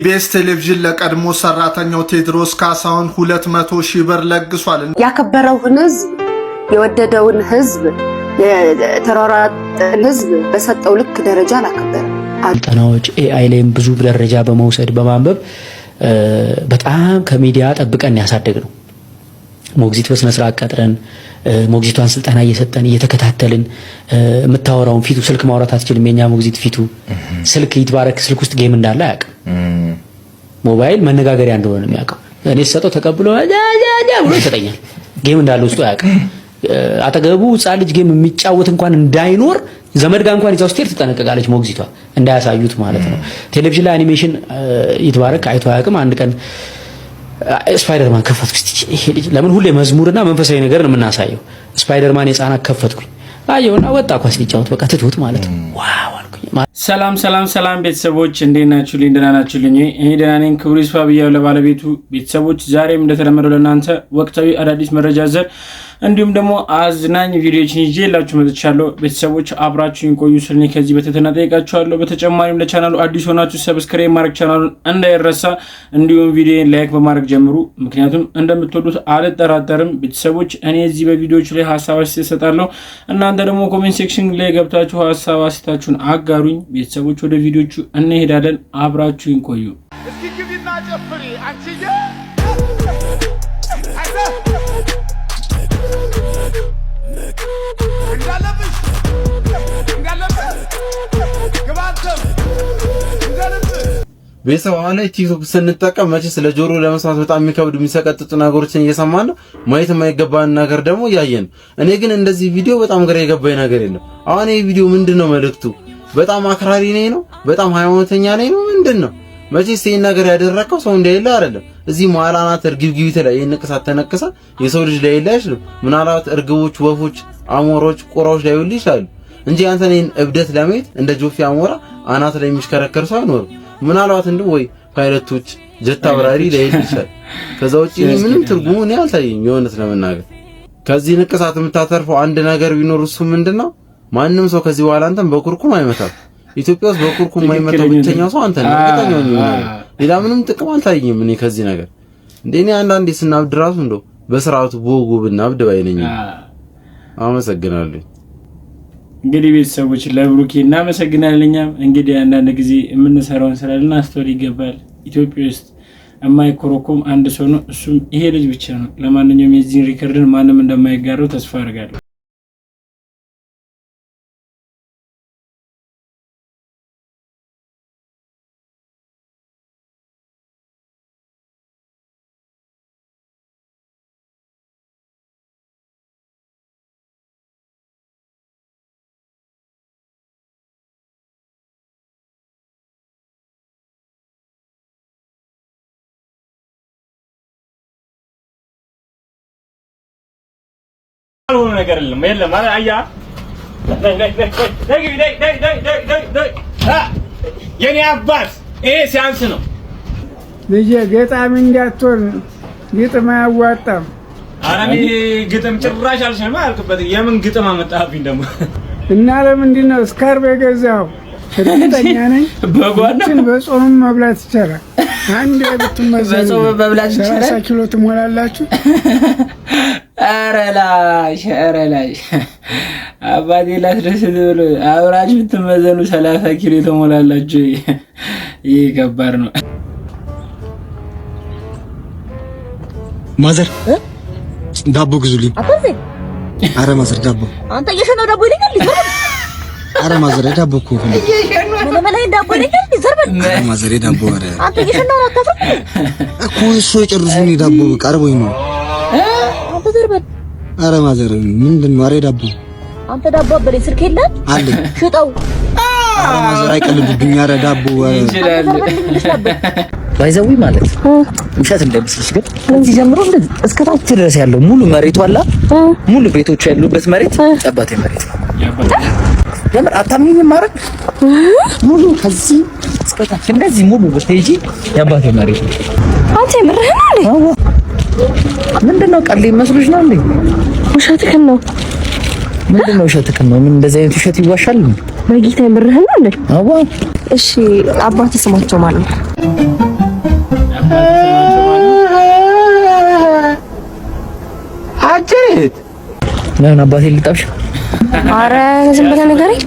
ኢቢኤስ ቴሌቪዥን ለቀድሞ ሰራተኛው ቴድሮስ ካሳሁን 200,000 ብር ለግሷል። ያከበረውን ህዝብ የወደደውን ህዝብ የተራራጠን ህዝብ በሰጠው ልክ ደረጃ አላከበረም። አጠናዎች ኤአይ ላይም ብዙ ደረጃ በመውሰድ በማንበብ በጣም ከሚዲያ ጠብቀን ያሳደግ ነው። ሞግዚት በስነ ስርዓት ቀጥረን ሞግዚቷን ስልጠና እየሰጠን እየተከታተልን የምታወራውን ፊቱ ስልክ ማውራት አትችልም። የኛ ሞግዚት ፊቱ ስልክ ይትባረክ ስልክ ውስጥ ጌም እንዳለ አያውቅም። ሞባይል መነጋገሪያ እንደሆነ የሚያውቀው እኔ ሰጠው ተቀብሎ ብሎ ይሰጠኛል። ጌም እንዳለ ውስጡ አያውቅም። አጠገቡ ህፃን ልጅ ጌም የሚጫወት እንኳን እንዳይኖር ዘመድ ጋር እንኳን ይዛው ስትሄድ ትጠነቀቃለች ሞግዚቷ እንዳያሳዩት ማለት ነው። ቴሌቪዥን ላይ አኒሜሽን ይትባረክ አይቶ አያውቅም። አንድ ቀን ስፓይደርማን ከፈትኩ ይሄ ልጅ ለምን ሁሌ መዝሙርና መንፈሳዊ ነገር ነው የምናሳየው? ስፓይደርማን የጻናት ከፈትኩኝ አየውና ወጣ ኳስ ሊጫወት በቃ ትቶት ማለት ነው። ዋው አልኩኝ። ሰላም ቤተሰቦች እንዴት ናችሁ? ደህና ናችሁልኝ? እኔ ደህና ነኝ። ክብሩ ይስፋ ብያለሁ ለባለቤቱ። ቤተሰቦች ዛሬም እንደተለመደው ለእናንተ ወቅታዊ አዳዲስ መረጃ ዘር እንዲሁም ደግሞ አዝናኝ ቪዲዮዎችን ይዤላችሁ መጥቻለሁ። ቤተሰቦች አብራችሁን ቆዩ ስልኝ ከዚህ በተተና ጠይቃችኋለሁ። በተጨማሪም ለቻናሉ አዲስ ሆናችሁ ሰብስክራይብ ማድረግ ቻናሉን እንዳይረሳ፣ እንዲሁም ቪዲዮን ላይክ በማድረግ ጀምሩ። ምክንያቱም እንደምትወዱት አልጠራጠርም። ቤተሰቦች እኔ እዚህ በቪዲዮዎች ላይ ሀሳብ አስተያየታለሁ፣ እናንተ ደግሞ ኮሜንት ሴክሽን ላይ ገብታችሁ ሀሳብ አስተያየታችሁን አጋሩኝ። ቤተሰቦች ወደ ቪዲዮቹ እንሄዳለን። አብራችሁን ቆዩ። እስኪ ግቢና ጨፍሪ አንቺዬ ቤተሰብ አሁን ላይ ቲክቶክ ስንጠቀም መቼ ስለ ጆሮ ለመስማት በጣም የሚከብዱ የሚሰቀጥጡ ነገሮችን እየሰማን ነው። ማየት የማይገባን ነገር ደግሞ እያየን ነው። እኔ ግን እንደዚህ ቪዲዮ በጣም ግራ የገባኝ ነገር የለም። አሁን ይሄ ቪዲዮ ምንድነው መልእክቱ? በጣም አክራሪ ነኝ ነው? በጣም ሃይማኖተኛ ነኝ ነው? ምንድነው? መቼስ ይሄን ነገር ያደረከው ሰው እንደሌለ አይደለም። እዚህ መሃላናት እርግብግቢት ላይ የነቀሳት ተነቀሰ የሰው ልጅ ላይ ይላሽ ነው። ምናልባት እርግቦች፣ ወፎች፣ አሞሮች፣ ቆራዎች ላይ ይውልሽ አሉ እንጂ አንተ ነኝ እብደት ለማየት እንደ ጆፊ አሞራ አናት ላይ የሚሽከረከር ሰው አይኖርም። ምናልባት እንደው ወይ ፓይለቶች ጀት አብራሪ ላይ ይልሻል። ከዛ ውጪ ምንም ትርጉሙ እኔ አልታየኝም። የሆነት ለመናገር ከዚህ ንቅሳት የምታተርፈው አንድ ነገር ቢኖር እሱ ምንድነው? ማንም ሰው ከዚህ በኋላ አንተን በኩርኩም አይመታም። ኢትዮጵያ ውስጥ በኩርኩም የማይመታው ብቸኛው ሰው አንተ ነህ። እርግጠኛው ነኝ። ሌላ ምንም ጥቅም አልታየኝም እኔ ከዚህ ነገር። እንደኔ አንዳንዴ ስናብድ ራሱ እንደው በስርዓቱ ቦጉ ብናብድ ባይነኝ። አመሰግናለሁ። እንግዲህ ቤተሰቦች ለብሩኬ እናመሰግናለን። እንግዲህ አንዳንድ ጊዜ የምንሰራውን ስራ ልናስተውል ይገባል። ኢትዮጵያ ውስጥ የማይኮረኩም አንድ ሰው ነው፣ እሱም ይሄ ልጅ ብቻ ነው። ለማንኛውም የዚህን ሪከርድን ማንም እንደማይጋራው ተስፋ አደርጋለሁ። አሁን ነገር የለም ማለት አያ የኔ አባት ይሄ ሲያንስ ነው ልጄ። ገጣሚ እንዳትሆን ግጥም አያዋጣም። አራሚ ግጥም ጭራሽ አልሰማ አልኩበት። የምን ግጥም አመጣብኝ ደግሞ እና ለምንድን ነው ስካርብ የገዛው? እርግጠኛ ነኝ በጓዳችን በጾም መብላት ይቻላል። አንድ ብትመዘኑ በጾም መብላት ይቻላል። 30 ኪሎ ትሞላላችሁ። ኧረ ላይ አባቴ ላስደስት ብሎ አብራችሁ ብትመዘኑ 30 ኪሎ ትሞላላችሁ። ይሄ ከባድ ነው። ማዘር ዳቦ ግዙልኝ። ኧረ ማዘር ዳቦ አንተ እየሸነው ዳቦ ይልካል ይዘርበል። ኧረ ማዘር ዳቦ እኮ ምን ማለት ዳቦ ይልካል ይዘርበል። ኧረ ማዘር ዳቦ ኧረ አንተ እየሸነው አታፈ እኮ እሱ የጨርሱኝ ዳቦ ቀርቦኝ ነው። አንተ ዘርበል። ኧረ ማዘር ምንድን ነው? ኧረ ዳቦ አንተ ዳቦ አበለኝ ስልክ የለም አለኝ ሽጠው። ኧረ ማዘር አይቀልዱብኝ። ኧረ ዳቦ ባይዘዊ ማለት ውሸት እንደምስልሽ ግን እዚህ ጀምሮ እንደዚህ እስከ ታች ድረስ ያለው ሙሉ መሬቱ አላ ሙሉ ቤቶች ያሉበት መሬት ያባቴ መሬት ነው። ጀምር አታምኚኝም ማለት ሙሉ ከዚህ እስከ ታች እንደዚህ ሙሉ በስቴጂ ያባቴ መሬት ነው። አንተ ምርህና አለ ምንድነው? ቀልድ መስሎሽ ነው እንዴ? ውሸትህን ነው። ምንድነው ውሸትህን ነው? ምን እንደዚህ አይነት ውሸት ይዋሻል? በጌታ ምርህና አለ። አዋ እሺ አባቴ ስማቸው ማለት ነው ለምን አባቴ ልጣብሽ? ኧረ ዝም ብለህ ንገረኝ።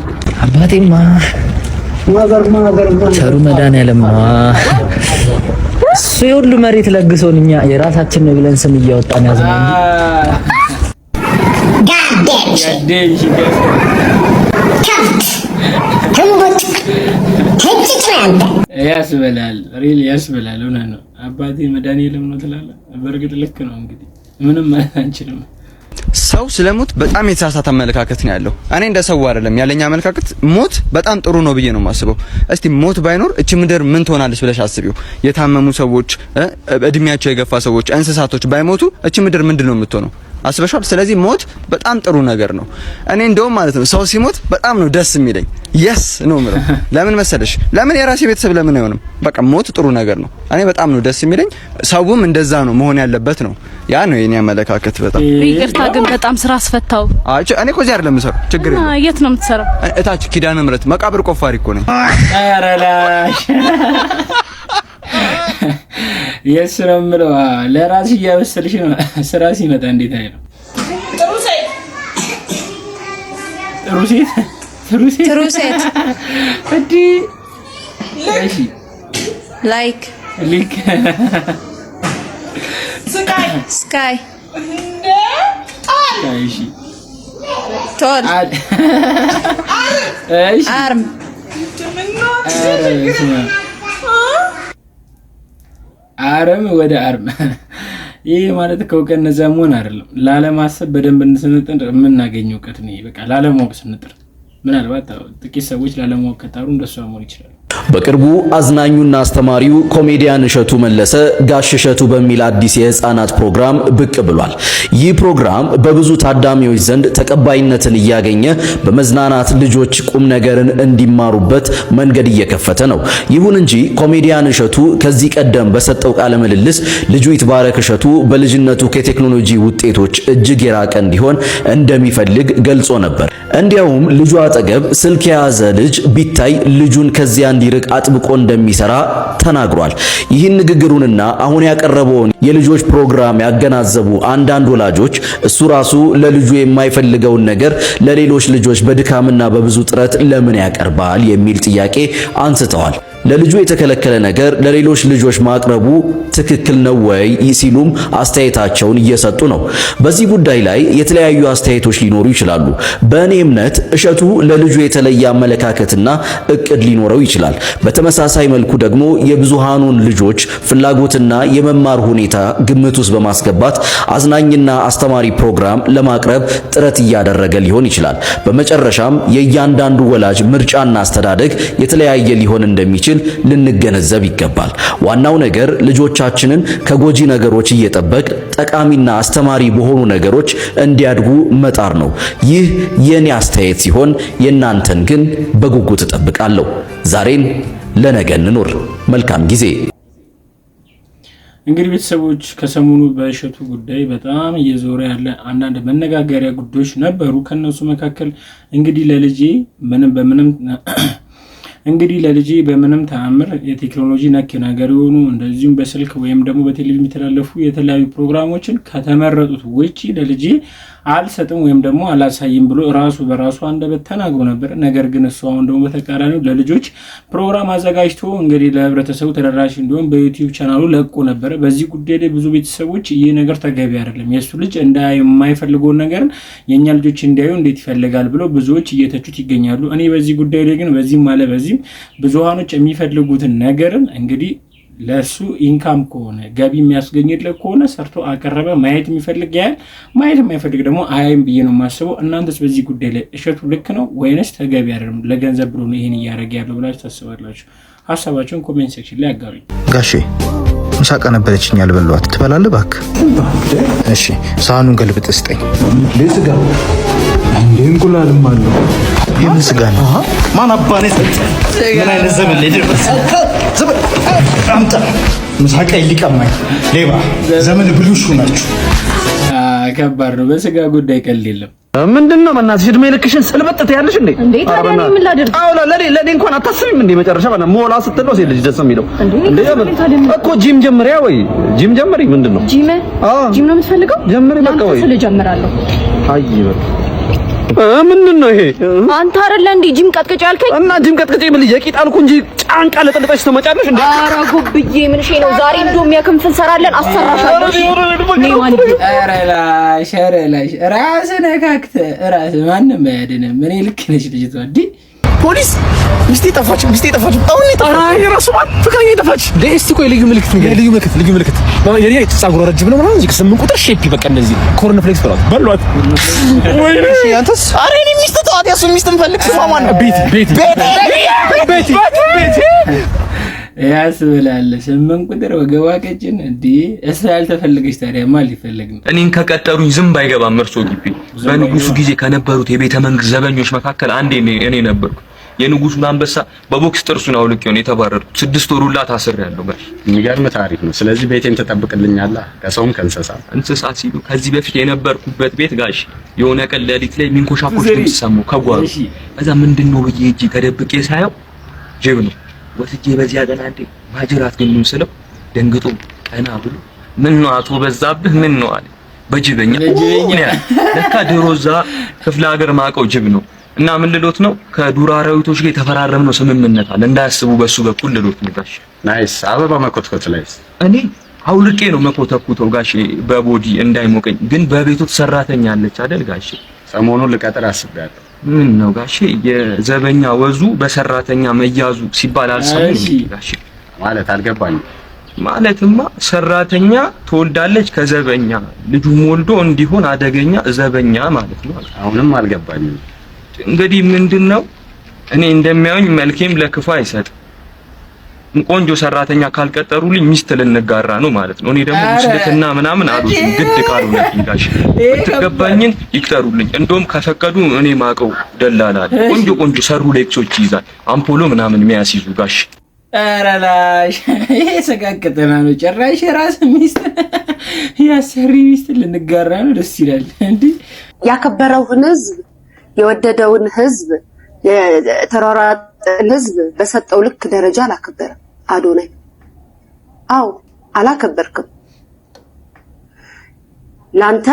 አባቴማ ቸሩ መድኃኒዓለም እሱ የሁሉ መሬት ለግሶን እኛ የራሳችን ነው ብለን ስም እያወጣን ያዝነው ያስበላል። ሪል ያስበላል። እውነት ነው። አባቴ መድኃኒዓለም ነው ትላለህ። በእርግጥ ልክ ነው። እንግዲህ ምንም ማለት አንችልም። ሰው ስለሞት በጣም የተሳሳተ አመለካከት ነው ያለው። እኔ እንደ ሰው አይደለም ያለኝ አመለካከት ሞት በጣም ጥሩ ነው ብዬ ነው የማስበው። እስቲ ሞት ባይኖር እቺ ምድር ምን ትሆናለች ብለሽ አስቢው። የታመሙ ሰዎች፣ እድሜያቸው የገፋ ሰዎች፣ እንስሳቶች ባይሞቱ እቺ ምድር ምንድነው የምትሆነው? አስበሻል? ስለዚህ ሞት በጣም ጥሩ ነገር ነው። እኔ እንደውም ማለት ነው ሰው ሲሞት በጣም ነው ደስ የሚለኝ። የስ ነው የምለው። ለምን መሰለሽ? ለምን የራሴ ቤተሰብ ለምን አይሆንም? በቃ ሞት ጥሩ ነገር ነው። እኔ በጣም ነው ደስ የሚለኝ። ሰውም እንደዛ ነው መሆን ያለበት ነው። ያ ነው የኔ አመለካከት። በጣም ይቅርታ ግን በጣም ስራ አስፈታው። እኔ እኮ እዚህ አይደለም የምሰራው። ችግር የለም። የት ነው የምትሰራው? እታች ኪዳነ ምሕረት መቃብር ቆፋሪ እኮ ነኝ። አራላሽ የስ ነው የምለው። ለራስሽ እያበሰልሽ ነው። ስራ ሲመጣ እንዴት አይለው? ጥሩ ሴት እዲ እሺ ላይክ ስካይ እሺ ቶል እሺ አርም አረም ወደ አርም። ይሄ ማለት ከእውቀት ነፃ መሆን አይደለም። ላለማሰብ በደንብ እንስንጥር የምናገኘው እውቀት ነው። በቃ ላለማወቅ ስንጥር ምናልባት ጥቂት ሰዎች ላለማወቅ ከጣሩ እንደሷ መሆን ይችላል። በቅርቡ አዝናኙና አስተማሪው ኮሜዲያን እሸቱ መለሰ ጋሽ እሸቱ በሚል አዲስ የህፃናት ፕሮግራም ብቅ ብሏል። ይህ ፕሮግራም በብዙ ታዳሚዎች ዘንድ ተቀባይነትን እያገኘ በመዝናናት ልጆች ቁም ነገርን እንዲማሩበት መንገድ እየከፈተ ነው። ይሁን እንጂ ኮሜዲያን እሸቱ ከዚህ ቀደም በሰጠው ቃለ ምልልስ ልጁ ይትባረክ እሸቱ በልጅነቱ ከቴክኖሎጂ ውጤቶች እጅግ የራቀ እንዲሆን እንደሚፈልግ ገልጾ ነበር። እንዲያውም ልጁ አጠገብ ስልክ የያዘ ልጅ ቢታይ ልጁን ከዚያ እንዲርቅ አጥብቆ እንደሚሰራ ተናግሯል። ይህን ንግግሩንና አሁን ያቀረበውን የልጆች ፕሮግራም ያገናዘቡ አንዳንድ ወላጆች እሱ ራሱ ለልጁ የማይፈልገውን ነገር ለሌሎች ልጆች በድካምና በብዙ ጥረት ለምን ያቀርባል የሚል ጥያቄ አንስተዋል። ለልጁ የተከለከለ ነገር ለሌሎች ልጆች ማቅረቡ ትክክል ነው ወይ ሲሉም አስተያየታቸውን እየሰጡ ነው። በዚህ ጉዳይ ላይ የተለያዩ አስተያየቶች ሊኖሩ ይችላሉ። በእኔ እምነት እሸቱ ለልጁ የተለየ አመለካከትና እቅድ ሊኖረው ይችላል። በተመሳሳይ መልኩ ደግሞ የብዙሃኑን ልጆች ፍላጎትና የመማር ሁኔታ ግምት ውስጥ በማስገባት አዝናኝና አስተማሪ ፕሮግራም ለማቅረብ ጥረት እያደረገ ሊሆን ይችላል። በመጨረሻም የእያንዳንዱ ወላጅ ምርጫና አስተዳደግ የተለያየ ሊሆን እንደሚችል ልንገነዘብ ይገባል። ዋናው ነገር ልጆቻችንን ከጎጂ ነገሮች እየጠበቅ ጠቃሚና አስተማሪ በሆኑ ነገሮች እንዲያድጉ መጣር ነው። ይህ የኔ አስተያየት ሲሆን የእናንተን ግን በጉጉት እጠብቃለሁ። ዛሬን ለነገ እንኖር። መልካም ጊዜ። እንግዲህ ቤተሰቦች ከሰሞኑ በእሸቱ ጉዳይ በጣም እየዞረ ያለ አንዳንድ መነጋገሪያ ጉዳዮች ነበሩ። ከነሱ መካከል እንግዲህ ለልጄ በምንም ተአምር የቴክኖሎጂ ነክ ነገር የሆኑ እንደዚሁም በስልክ ወይም ደግሞ በቴሌቪዥን የሚተላለፉ የተለያዩ ፕሮግራሞችን ከተመረጡት ውጪ ለልጄ አልሰጥም ወይም ደግሞ አላሳይም ብሎ ራሱ በራሱ አንደበት ተናግሮ ነበር። ነገር ግን እሱ አሁን ደግሞ በተቃራኒው ለልጆች ፕሮግራም አዘጋጅቶ እንግዲህ ለህብረተሰቡ ተደራሽ እንዲሆን በዩቲዩብ ቻናሉ ለቆ ነበር። በዚህ ጉዳይ ላይ ብዙ ቤተሰቦች ይህ ነገር ተገቢ አይደለም፣ የሱ ልጅ እንዳያዩ የማይፈልገውን ነገር የኛ ልጆች እንዲያዩ እንዴት ይፈልጋል ብለው ብዙዎች እየተቹት ይገኛሉ። እኔ በዚህ ጉዳይ ላይ ግን በዚህም አለ በዚህም ብዙሃኖች የሚፈልጉትን ነገርን እንግዲህ ለሱ ኢንካም ከሆነ ገቢ የሚያስገኝለት ከሆነ ሰርቶ አቀረበ። ማየት የሚፈልግ ያህል ማየት የማይፈልግ ደግሞ አያይም ብዬ ነው የማስበው። እናንተስ በዚህ ጉዳይ ላይ እሸቱ ልክ ነው ወይንስ ተገቢ አይደለም? ለገንዘብ ብሎ ነው ይሄን እያደረገ ያለው ብላችሁ ታስባላችሁ? ሀሳባችሁን ኮሜንት ሴክሽን ላይ አጋሩኝ። ጋሼ ምሳቃ ነበረችኝ ያልበሏት ትበላለህ እባክህ? እሺ ሳህኑን ገልብጥ ስጠኝ። ለስጋ እንዴ እንቁላልም አለው። የምን ስጋ ነው? ማን አባኔ ሰጠ? ምን አይነት ዘመን ላይ ደረሰ? አምጣ ምሳቃ ይልቀማኝ ሌባ ዘመን ብሉሹ ናችሁ። ከባድ ነው። በስጋ ጉዳይ ቀልድ የለም። ምንድነው በእናትሽ እድሜ ልክሽን ስልበጥት ያለሽ እንዴ? እንዴ ታዲያ ምን ላድርግ? አዎ ለኔ እንኳን አታስቢም እንዴ? መጨረሻ ባና ሞላ ስትለው ሴት ልጅ ደስ የሚለው እንዴ እኮ ጂም ጀምሪያ ወይ ጂም ጀምሪ። ምንድነው ጂም? ጂም ነው የምትፈልገው? ጀምሪ በቃ ወይ ስለጀምራለሁ አይ ምንድን ነው ይሄ? አንተ አይደለ እንዴ ጂም ቀጥቅጭ ያልከኝ? እና ጂም ቀጥቅጭ ብል የቂጥ አልኩ እንጂ ጫንቃ ለጠልጠሽ ትመጫለሽ እንዴ? ኧረ ጉብዬ ምን ሼ ነው ዛሬ እንደውም የክንፍ እንሰራለን አሰራሻለሁ። ኧረ ላይ ራስህ ነካክተህ ራስህ ማንም አያድንም። እኔ ልክ ነሽ ልጅቷ እንዴ ፖሊስ ሚስቴ ጠፋች አሁን ይጠፋ የራሱ ማን ፍቅረኛ ጠፋች። እስቲ ቆይ ልዩ ምልክት የኔ ፀጉሯ ረጅም ነው ማለት ነው። 8 ቁጥር ሼፕ በቃ እንደዚህ ኮርን ፍሌክስ በሏት ወይ እሺ አንተስ? ኧረ እኔ ሚስት ተዋት ያሱ ሚስት እንፈልግ ስሟ ማን ነው? ቤት ያስብላል 8 ቁጥር ወገቧ ቀጭን እንዴ እሷ ያልተፈልገች ታዲያ ማን ሊፈልግ ነው? እኔን ከቀጠሩኝ ዝም ባይገባም እርሶ ግቢ በንጉሱ ጊዜ ከነበሩት የቤተ መንግስት ዘበኞች መካከል አንዴ እኔ ነበርኩ። የንጉሱን አንበሳ በቦክስ ጥርሱን አውልቄው ነው የተባረርኩት። 6 ወር ሁላ ታስሬያለሁ። ጋሽ የሚገርም ታሪክ ነው። ስለዚህ ቤቴን ተጠብቅልኛለህ ከሰውም ከእንስሳ ሲሉ ከዚህ በፊት የነበርኩበት ቤት ጋሽ የሆነ ቀን ሌሊት ላይ ሚንኮሻኮሽ ድምፅ ሰማሁ ከጓሮ። ከዛ ምንድነው ብዬ እጄ ተደብቄ ሳየው ጅብ ነው። ወስጄ በዚያ ቀን አንዴ ማጅራት ግን ምን ስለው ደንግጦ ቀና ብሎ ምን ነው አቶ በዛብህ ምን ነው አለ በጅበኛ። ለካ ድሮ እዛ ክፍለ ሀገር ማቀው ጅብ ነው። እና ምን ልሎት ነው ከዱር አራዊቶች ጋር የተፈራረምነው ስምምነት አለ እንዳያስቡ በሱ በኩል ልሎት ነው ጋሽ። ናይስ። አበባ መኮትኮት ላይ እኔ አውልቄ ነው መኮተኩተው ጋሽ በቦዲ እንዳይሞቀኝ። ግን በቤቱ ሰራተኛ አለች አይደል ጋሽ? ሰሞኑን ልቀጥር አስቤያለሁ። ምን ነው ጋሽ የዘበኛ ወዙ በሰራተኛ መያዙ ሲባል አልሰማም ጋሽ? ማለት አልገባኝም። ማለትማ ሰራተኛ ትወልዳለች ከዘበኛ ልጁም ወልዶ እንዲሆን አደገኛ ዘበኛ ማለት ነው። አሁንም አልገባኝም። እንግዲህ ምንድነው እኔ እንደሚያዩኝ መልኬም ለክፉ አይሰጥም። ቆንጆ ሰራተኛ ካልቀጠሩልኝ ሚስት ልንጋራ ነው ማለት ነው። እኔ ደግሞ ሙስልክና ምናምን አሉት ግድ ካልሆነ ጋሽ ብትገባኝን ይቅጠሩልኝ። እንደውም ከፈቀዱ እኔ ማቀው ደላላ ቆንጆ ሰሩ ሌክሶች ይይዛል አምፖሎ ምናምን የሚያስይዙ ጋሽ። ኧረ ላሽ ይሄ ሰጋቀጠና ነው። ጭራሽ የራስ ሚስት ያሰሪ ሚስት ልንጋራ ነው። ደስ ይላል እንዴ! ያከበረውን ህዝብ የወደደውን ህዝብ የተሯሯጠን ህዝብ በሰጠው ልክ ደረጃ አላከበረም አዶናይ። አው አላከበርክም። ላንተ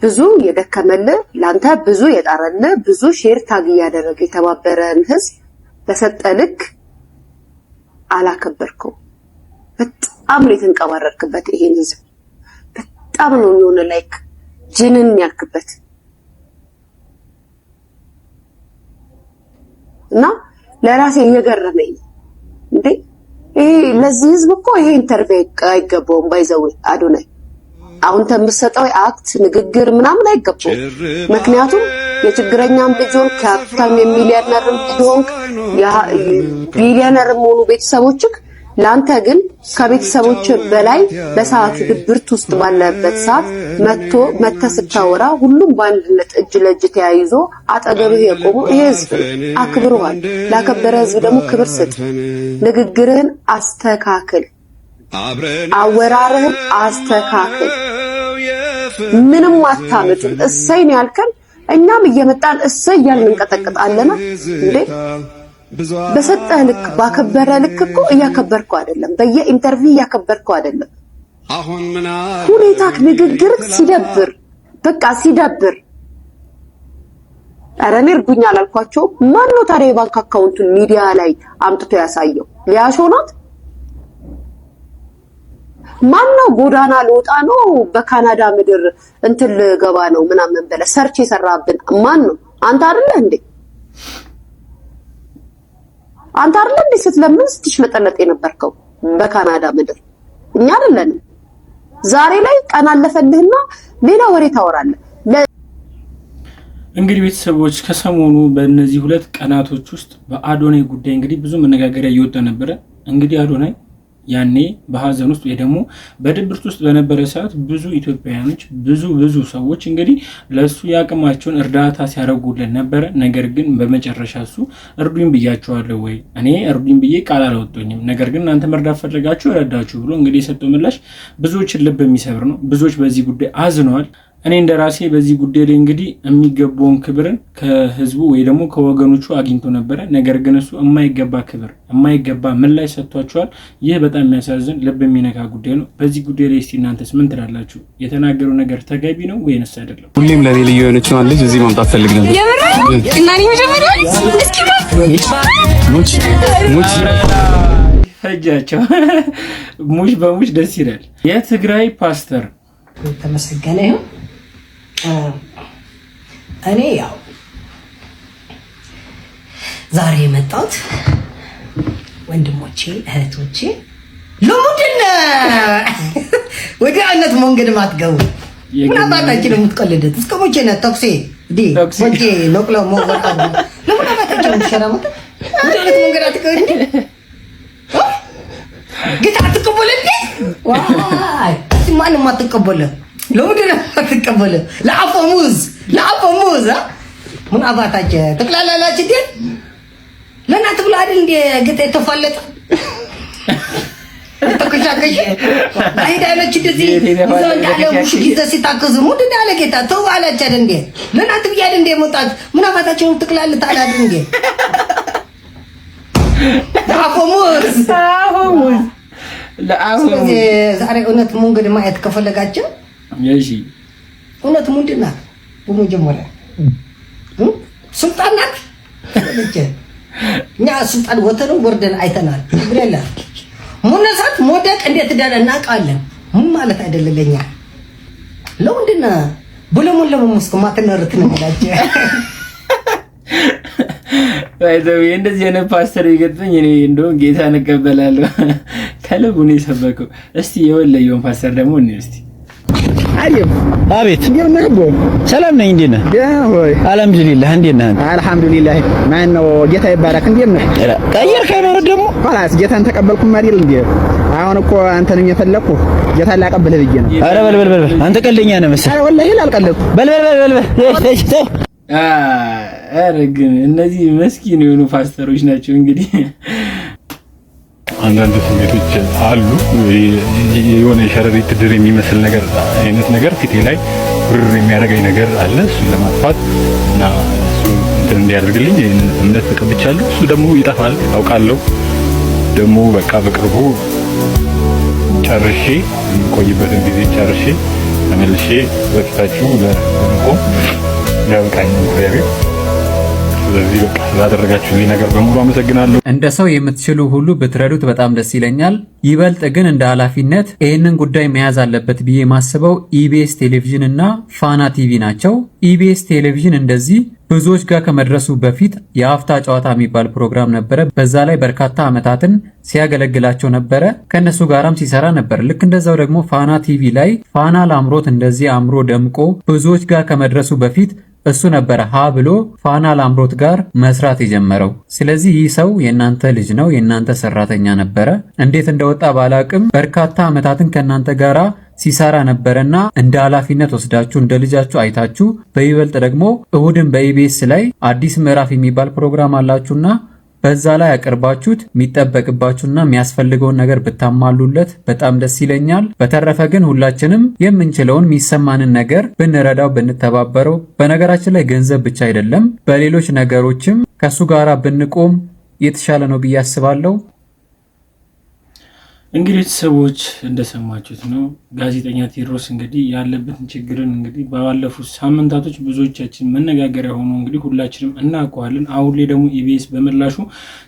ብዙ የደከመልህ ላንተ ብዙ የጣረልህ ብዙ ሼር ታግ ያደረገ የተባበረን ህዝብ በሰጠ ልክ አላከበርከው። በጣም ነው የተንቀባረርክበት ይሄን ህዝብ። በጣም ነው የሆነ ላይክ ጅንን ያልክበት እና ለራሴ እየገረመኝ እንዴ ይሄ ለዚህ ህዝብ እኮ ይሄ ኢንተርቪው አይገባውም። ባይዘው አዶናይ አሁን ተምሰጠው አክት ንግግር ምናምን አይገባውም። ምክንያቱም የችግረኛም ልጆን ከሀብታም የሚሊዮነርም ልጆን ቢሊዮነርም ሆኑ ቤተሰቦችክ ላንተ ግን ከቤተሰቦች በላይ በሰዓቱ ድብርት ውስጥ ባለበት ሰዓት መጥቶ ስታወራ ሁሉም በአንድነት እጅ ለእጅ ተያይዞ አጠገብህ የቆሙ ይሄ ህዝብ አክብሮሃል። ላከበረ ህዝብ ደግሞ ክብር ስጥ። ንግግርህን አስተካክል፣ አወራርህን አስተካክል። ምንም አታመጥም። እሰይ ነው ያልከን እኛም እየመጣን እሰይ እያልን እንቀጠቅጣለና እንዴ በሰጠህ ልክ ባከበረ ልክ እኮ እያከበርከው አይደለም። በየኢንተርቪው እያከበርከው አይደለም። ሁኔታክ ንግግር ሲደብር በቃ ሲደብር። ኧረ እኔ እርዱኝ አላልኳቸው። ማን ነው ታዲያ የባንክ አካውንቱን ሚዲያ ላይ አምጥቶ ያሳየው? ሊያሾናት ማን ነው? ጎዳና ልወጣ ነው በካናዳ ምድር እንትን ልገባ ነው ምናምን በለ ሰርች የሰራብን ማን ነው? አንተ አይደለ እንዴ? አንተ አይደለ እንዴ ስትለምን ስትሽመጠለጥ የነበርከው በካናዳ ምድር? እኛ አይደለንም። ዛሬ ላይ ቀን አለፈልህና ሌላ ወሬ ታወራለህ። እንግዲህ ቤተሰቦች ከሰሞኑ በእነዚህ 2 ቀናቶች ውስጥ በአዶናይ ጉዳይ እንግዲህ ብዙ መነጋገሪያ እየወጣ ነበረ። እንግዲህ አዶናይ ያኔ በሀዘን ውስጥ ወይ ደግሞ በድብርት ውስጥ በነበረ ሰዓት ብዙ ኢትዮጵያውያኖች ብዙ ሰዎች እንግዲህ ለሱ ያቅማቸውን እርዳታ ሲያደርጉልን ነበረ። ነገር ግን በመጨረሻ እሱ እርዱኝ ብያቸዋለሁ ወይ እኔ እርዱኝ ብዬ ቃል አላወጣኝም፣ ነገር ግን እናንተ መርዳት ፈልጋችሁ እረዳችሁ ብሎ እንግዲህ የሰጠው ምላሽ ብዙዎችን ልብ የሚሰብር ነው። ብዙዎች በዚህ ጉዳይ አዝነዋል። እኔ እንደራሴ በዚህ ጉዳይ ላይ እንግዲህ የሚገባውን ክብርን ከህዝቡ ወይ ደግሞ ከወገኖቹ አግኝቶ ነበረ። ነገር ግን እሱ የማይገባ ክብር የማይገባ ምላሽ ሰጥቷቸዋል። ይህ በጣም የሚያሳዝን ልብ የሚነካ ጉዳይ ነው። በዚህ ጉዳይ ላይ እስቲ እናንተስ ምን ትላላችሁ? የተናገረው ነገር ተገቢ ነው ወይንስ አይደለም? ሁሌም ለኔ ልዩ የሆነችው ልጅ እዚህ መምጣት ፈልግ ነበር። ፈጃቸው ሙሽ በሙሽ ደስ ይላል። የትግራይ ፓስተር ተመስገነ ይሁን። እኔ ያው ዛሬ የመጣሁት ወንድሞቼ እህቶቼ ለምንድን ወደ አይነት መንገድ ማትገቡ ምን አባታችን የምትቀልዱት እስከ መቼ ነው? ተኩሴ ወጄ ነቅሎ ሞወጣ ለምን አባታችን የምትሸራሙት ወደ አይነት መንገድ አትቀልዱ ጌታ አትቀበል እንዴ? ዋይ ማንም አትቀበል። ለምንድን ነው አትቀበል? ለአፈሙዝ ምን አባታችሁ ተቅላላላችሁ እንዴ? ለእናንተ ብሎ አይደል እንዴ ጌታ የተፋለጠ ተከሻከሽ አይዳለች እንደዚህ ይዘንዳለሽ ጊዜ ሲታከዙ ምንድን ያለ ጌታ ተው አላችሁ አይደል እንዴ? ለእናንተ ብዬ አይደል እንዴ መጣች? ምን አባታችሁ ተቅላላታ አይደል እንዴ? ለአፈሙዝ ዛሬ እውነት መንገድ ማየት ከፈለጋችሁ እውነት ምንድን ናት? በመጀመሪያ ስልጣን ናት። እኛ ስልጣን ወርደን አይተናል። ብሬላ መነሳት መውደቅ እንዴት እንዳለ እናውቃለን። ምን ማለት አይደለም ለኛ ለምንድን ነው ብለሙን ለመመስከ ማተነርት ነው ያላችሁ አይደው እንደዚህ የነ ፓስተር ይገጥመኝ እኔ እንደው ጌታ እንቀበላለሁ ከልቡ ነው የሰበከው። እስቲ የወለየውን ፓስተር ደግሞ እኔ እስቲ አሪፍ አቤት እንዴት ነህ? ሰላም ነኝ። እንዴት ነህ? አልሐምዱሊላህ። እንዴት ነህ? አልሐምዱሊላህ። ማን ነው? ጌታ ይባረክ። እንዴት ነህ? ቀየርከኝ ማለት ደግሞ خلاص ጌታን ተቀበልኩም አይደል እንዴ? አሁን እኮ አንተንም የፈለኩ ጌታ ላቀበልህ ብዬ ነው። ኧረ በል አንተ ቀልደኛ ነህ መሰለኝ። ኧረ ወላሂ አልቀለድኩም። በል ኧረ ግን እነዚህ መስኪን የሆኑ ፓስተሮች ናቸው እንግዲህ አንዳንድ ስሜቶች አሉ። የሆነ የሸረሪት ድር የሚመስል ነገር አይነት ነገር ፊቴ ላይ ብር የሚያደርገኝ ነገር አለ። እሱን ለማጥፋት እና እሱ እንትን እንዲያደርግልኝ እምነት ተቀብቻለሁ። እሱ ደግሞ ይጠፋል አውቃለሁ። ደግሞ በቃ በቅርቡ ጨርሼ የምቆይበትን ጊዜ ጨርሼ ተመልሼ በፊታችሁ ለመቆም ያበቃኝ እግዚአብሔር። ስለዚህ በቃ ስላደረጋችሁልኝ ነገር በሙሉ አመሰግናለሁ። እንደ ሰው የምትችሉ ሁሉ ብትረዱት በጣም ደስ ይለኛል። ይበልጥ ግን እንደ ኃላፊነት ይህንን ጉዳይ መያዝ አለበት ብዬ ማስበው ኢቢኤስ ቴሌቪዥን እና ፋና ቲቪ ናቸው። ኢቢኤስ ቴሌቪዥን እንደዚህ ብዙዎች ጋር ከመድረሱ በፊት የአፍታ ጨዋታ የሚባል ፕሮግራም ነበረ። በዛ ላይ በርካታ ዓመታትን ሲያገለግላቸው ነበረ። ከነሱ ጋራም ሲሰራ ነበር። ልክ እንደዛው ደግሞ ፋና ቲቪ ላይ ፋና ላምሮት እንደዚህ አምሮ ደምቆ ብዙዎች ጋር ከመድረሱ በፊት እሱ ነበረ ሀ ብሎ ፋና ላምሮት ጋር መስራት የጀመረው። ስለዚህ ይህ ሰው የእናንተ ልጅ ነው፣ የእናንተ ሰራተኛ ነበረ። እንዴት እንደወጣ ባላቅም በርካታ ዓመታትን ከእናንተ ጋራ ሲሰራ ነበረና እንደ ኃላፊነት ወስዳችሁ እንደ ልጃችሁ አይታችሁ በይበልጥ ደግሞ እሁድን በኢቢኤስ ላይ አዲስ ምዕራፍ የሚባል ፕሮግራም አላችሁና በዛ ላይ አቅርባችሁት የሚጠበቅባችሁና የሚያስፈልገውን ነገር ብታማሉለት በጣም ደስ ይለኛል። በተረፈ ግን ሁላችንም የምንችለውን የሚሰማንን ነገር ብንረዳው ብንተባበረው፣ በነገራችን ላይ ገንዘብ ብቻ አይደለም በሌሎች ነገሮችም ከሱ ጋራ ብንቆም የተሻለ ነው ብዬ አስባለሁ። እንግዲህ ሰዎች እንደሰማችሁት ነው ጋዜጠኛ ቴዎድሮስ እንግዲህ ያለበትን ችግርን እንግዲህ ባለፉት ሳምንታቶች ብዙዎቻችን መነጋገሪያ ሆኖ እንግዲህ ሁላችንም እናውቀዋለን። አሁን ላይ ደግሞ ኢቢኤስ በምላሹ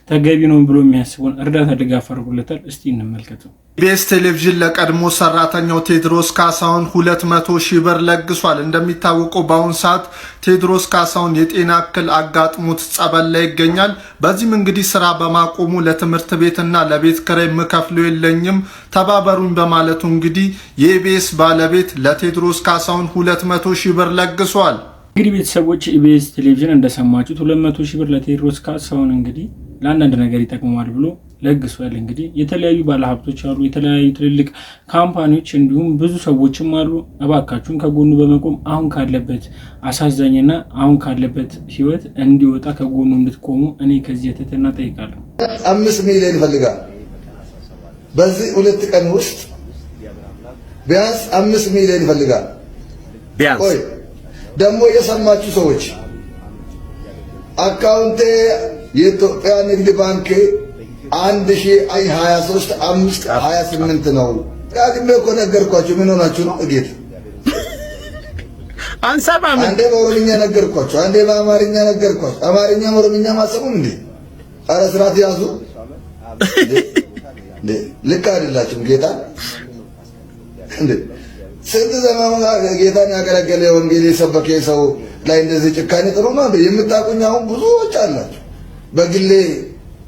ተገቢ ነው ብሎ የሚያስበውን እርዳታ ድጋፍ አድርጎለታል። እስቲ እንመልከተው። ኢቢኤስ ቴሌቪዥን ለቀድሞ ሰራተኛው ቴዎድሮስ ካሳሁን 200 ሺህ ብር ለግሷል። እንደሚታወቀው በአሁን ሰዓት ቴዎድሮስ ካሳሁን የጤና እክል አጋጥሞት ጸበል ላይ ይገኛል። በዚህም እንግዲህ ስራ በማቆሙ ለትምህርት ቤትና ለቤት ኪራይ የምከፍለው የለኝም ተባበሩኝ በማለቱ እንግዲህ የኢቢኤስ ባለቤት ለቴዎድሮስ ካሳሁን 200 ሺህ ብር ለግሷል። እንግዲህ ቤተሰቦች ኢቢኤስ ቴሌቪዥን እንደሰማችሁት 200 ሺህ ብር ለቴዎድሮስ ካሳሁን እንግዲህ ለአንዳንድ ነገር ይጠቅማል ብሎ ለግሷል። እንግዲህ የተለያዩ ባለሀብቶች አሉ፣ የተለያዩ ትልልቅ ካምፓኒዎች እንዲሁም ብዙ ሰዎችም አሉ። እባካችሁን ከጎኑ በመቆም አሁን ካለበት አሳዛኝና አሁን ካለበት ህይወት እንዲወጣ ከጎኑ እንድትቆሙ እኔ ከዚህ የተተና ጠይቃለሁ። 5 ሚሊዮን ይፈልጋል። በዚህ 2 ቀን ውስጥ ቢያንስ 5 ሚሊዮን ይፈልጋል። ቢያንስ ቆይ ደግሞ የሰማችሁ ሰዎች አካውንቴ የኢትዮጵያ ንግድ ባንክ 1023.528 ነው። ዳግሜ እኮ ነገርኳችሁ። ምን ሆናችሁ ነው? እጌት አንሰማም። አንዴ በኦሮምኛ ነገርኳችሁ፣ አንዴ በአማርኛ ነገርኳችሁ። አማርኛ ኦሮምኛ ማሰሙም እንዴ? ኧረ ስርዓት ያዙ እንዴ! ልክ አይደላችሁም። ጌታ እንዴ ስንት ዘመን ጌታን ያገለገለ ወንጌል የሰበከ ሰው ላይ እንደዚህ ጭካኔ ጥሩ ነው እንዴ? የምታውቁኝ አሁን ብዙዎች አላችሁ።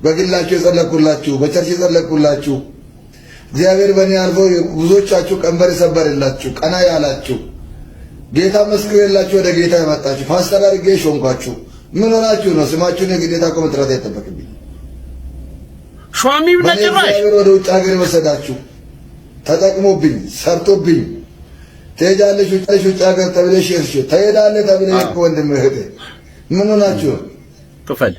በግላችሁ የጸለኩላችሁ፣ በቸርች የጸለኩላችሁ፣ እግዚአብሔር በእኔ አልፎ ብዙዎቻችሁ ቀንበር የሰበረላችሁ፣ ቀና ያላችሁ፣ ጌታ መስክሬላችሁ ወደ ጌታ የመጣችሁ፣ ፓስተር አድርጌ ሾምኳችሁ። ምን ሆናችሁ ነው? ስማችሁን የግዴታ እኮ መጥራት አይጠበቅብኝ። ሿሚም ነጭራሽ እግዚአብሔር ወደ ውጭ ሀገር ወሰዳችሁ፣ ተጠቅሞብኝ ሰርቶብኝ። ትሄጃለሽ ውጭ ሀገር ተብለሽ ትሄዳለህ ተብለሽ እኮ ወንድም እህቴ፣ ምን ሆናችሁ ነው? ክፈል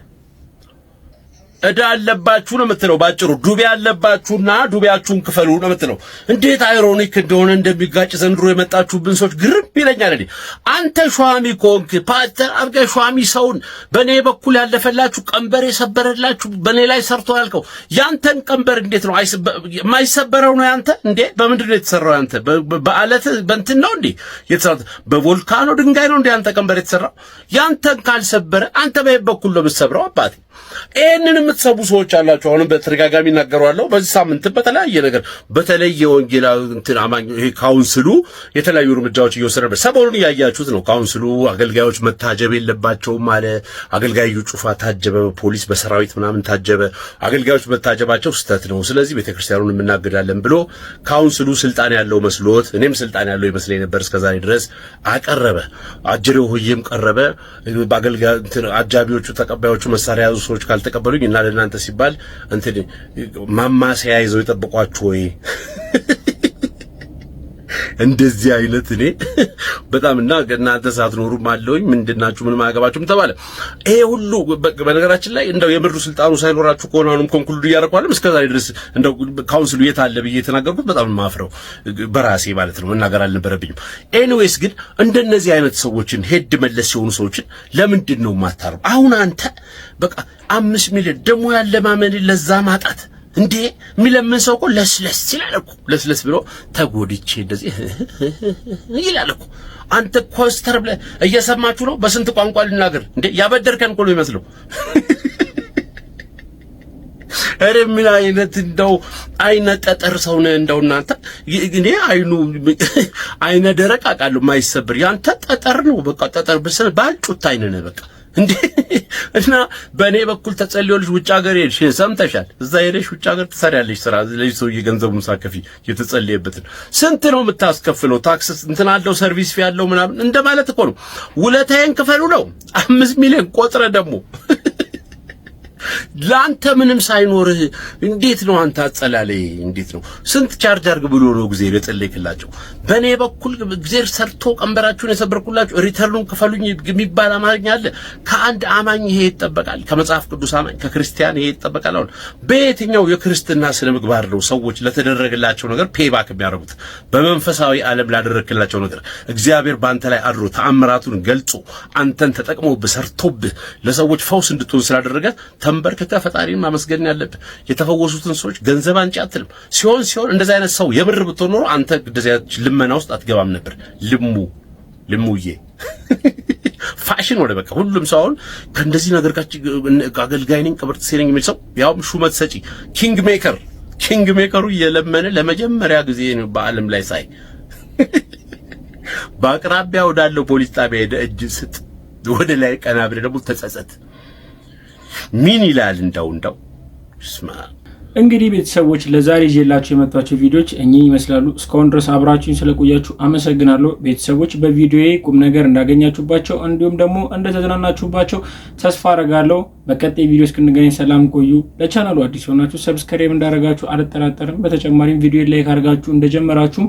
እዳ አለባችሁ ነው የምትለው። ባጭሩ ዱቤ አለባችሁና ዱቤያችሁን ክፈሉ ነው የምትለው። እንዴት አይሮኒክ እንደሆነ እንደሚጋጭ ዘንድሮ የመጣችሁብን ሰዎች ግርም ይለኛል። አንተ ሿሚ ኮንክ ፓስተር አብገ ሿሚ ሰውን በኔ በኩል ያለፈላችሁ ቀንበር የሰበረላችሁ በኔ ላይ ሰርቶ ያልከው ያንተን ቀንበር እንዴት ነው የማይሰበረው ነው? ያንተ እንዴ በምንድን ነው የተሰራው? ያንተ በአለት በእንትን ነው እንዴ የተሰራው? በቮልካኖ ድንጋይ ነው እንዴ ያንተ ቀንበር የተሰራው? ያንተን ካልሰበረ አንተ በየት በኩል ነው የምትሰብረው? አባቴ ይሄንን የምትሰቡ ሰዎች አላችሁ። አሁንም በተደጋጋሚ እናገራለሁ። በዚህ ሳምንት በተለያየ ነገር በተለየ ወንጌላዊ እንትን አማኝ ይሄ ካውንስሉ የተለያዩ እርምጃዎች እየወሰደ ነበር። ሰሞኑን ያያችሁት ነው። ካውንስሉ አገልጋዮች መታጀብ የለባቸውም አለ። አገልጋዩ ጩፋ ታጀበ፣ ፖሊስ በሰራዊት ምናምን ታጀበ። አገልጋዮች መታጀባቸው ስህተት ነው፣ ስለዚህ ቤተክርስቲያኑን እናግዳለን ብሎ ካውንስሉ ስልጣን ያለው መስሎት፣ እኔም ስልጣን ያለው ይመስለኝ ነበር እስከዛሬ ድረስ አቀረበ። አጅሬው ሆዬም ቀረበ። በአገልጋይ እንትን አጃቢዎቹ ተቀባዮቹ መሳሪያ ያዙ ሰዎች ካልተቀበሉኝ እና ለእናንተ ሲባል እንትን ማማሰያ ይዘው ይጠብቋችሁ ወይ? እንደዚህ አይነት እኔ በጣም እና እናንተ ሳትኖሩ ማለውኝ ምንድናችሁ ምን ማያገባችሁም ተባለ። ይሄ ሁሉ በነገራችን ላይ እንደው የምድሩ ስልጣኑ ሳይኖራችሁ ከሆነ አሁንም ኮንክሉድ እያደረኳለም እስከዛሬ ድረስ እንደው ካውንስሉ የት አለ ብዬ የተናገርኩት በጣም ማፍረው በራሴ ማለት ነው። መናገር አልነበረብኝም። ኤኒዌይስ ግን እንደነዚህ አይነት ሰዎችን ሄድ መለስ የሆኑ ሰዎችን ለምንድን ነው ማታረው? አሁን አንተ በቃ 5 ሚሊዮን ደሞ ያለ ማመን ለዛ ማጣት እንዴ የሚለምን ሰው እኮ ለስለስ ይላል እኮ። ለስለስ ብሎ ተጎድቼ እንደዚህ ይላል እኮ። አንተ ኮስተር ብለህ እየሰማችሁ ነው። በስንት ቋንቋ ልናገር እንዴ? ያበደርከን እኮ ነው የሚመስለው። እረ ምን አይነት እንደው አይነ ጠጠር ሰው ነህ እንደው እናንተ። እኔ አይነ ደረቅ አውቃለሁ የማይሰብር ያንተ ጠጠር ነው በቃ። ጠጠር ብሰል ባልጩት አይነ ነህ በቃ እንዴ። እና በእኔ በኩል ተጸልዮልሽ ውጭ ሀገር ሄድሽ ሰምተሻል። እዛ ሄደሽ ውጭ ሀገር ትሰሪያለሽ ስራ ለዚህ ሰው የገንዘቡን ሳከፊ የተጸለየበትን ስንት ነው የምታስከፍለው? ታክስ እንትን አለው ሰርቪስ ፊ ያለው ምናምን እንደማለት እኮ ነው። ውለታዬን ክፈሉ ነው 5 ሚሊዮን ቆጥረ ደግሞ ላንተ ምንም ሳይኖርህ እንዴት ነው አንተ አጸላለይ? እንዴት ነው ስንት ቻርጅ አድርግ ብሎ ነው እግዚአብሔር የጸለይክላቸው? በእኔ በኩል እግዚአብሔር ሰርቶ ቀንበራችሁን የሰበርኩላችሁ ሪተርኑን ክፈሉኝ የሚባል አማርኛ አለ። ከአንድ አማኝ ይሄ ይጠበቃል። ከመጽሐፍ ቅዱስ አማኝ ከክርስቲያን ይሄ ይጠበቃል። አሁን በየትኛው የክርስትና ስነ ምግባር ነው ሰዎች ለተደረገላቸው ነገር ፔባክ የሚያደርጉት? በመንፈሳዊ ዓለም ላደረክላቸው ነገር እግዚአብሔር ባንተ ላይ አድሮ ተአምራቱን ገልጾ አንተን ተጠቅሞብህ ሰርቶብህ ለሰዎች ፈውስ እንድትሆን ስላደረገ ተንበርክከ ፈጣሪን ማመስገን ያለብህ። የተፈወሱትን ሰዎች ገንዘብ አንጪ አትልም። ሲሆን እንደዚህ አይነት ሰው የምር ብትሆን ኖሮ አንተ እንደዚህ ልመና ውስጥ አትገባም ነበር። ልሙዬ ፋሽን ወደ በቃ ሁሉም ሰው አሁን ከእንደዚህ ነገር ጋር አገልጋይ ነኝ ቅብርት ሲለኝ የሚል ሰው ያውም ሹመት ሰጪ ኪንግ ሜከሩ እየለመነ ለመጀመሪያ ጊዜ ነው በዓለም ላይ ሳይ። በአቅራቢያ ወዳለው ፖሊስ ጣቢያ ሄደ እጅ ስጥ፣ ወደ ላይ ቀና ብለህ ደግሞ ተጸጸት። ምን ይላል እንዳው ስማ። እንግዲህ ቤተሰቦች ለዛሬ ይዤላችሁ የመጣችሁ ቪዲዮዎች እኚህ ይመስላሉ። እስካሁን ድረስ አብራችሁኝ ስለቆያችሁ አመሰግናለሁ። ቤተሰቦች በቪዲዮዬ ቁም ነገር እንዳገኛችሁባቸው እንዲሁም ደግሞ እንደተዝናናችሁባቸው ተስፋ አደርጋለሁ። በቀጣይ ቪዲዮ እስክንገናኝ ሰላም ቆዩ። ለቻናሉ አዲስ ሆናችሁ ሰብስክራይብ እንዳደረጋችሁ አልጠራጠርም። በተጨማሪም ቪዲዮ ላይክ አድርጋችሁ እንደጀመራችሁም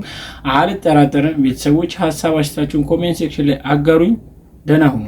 አልጠራጠርም። ቤተሰቦች ሀሳብ አስተያየታችሁን ኮሜንት ሴክሽን ላይ አጋሩኝ። ደህና ሁኑ።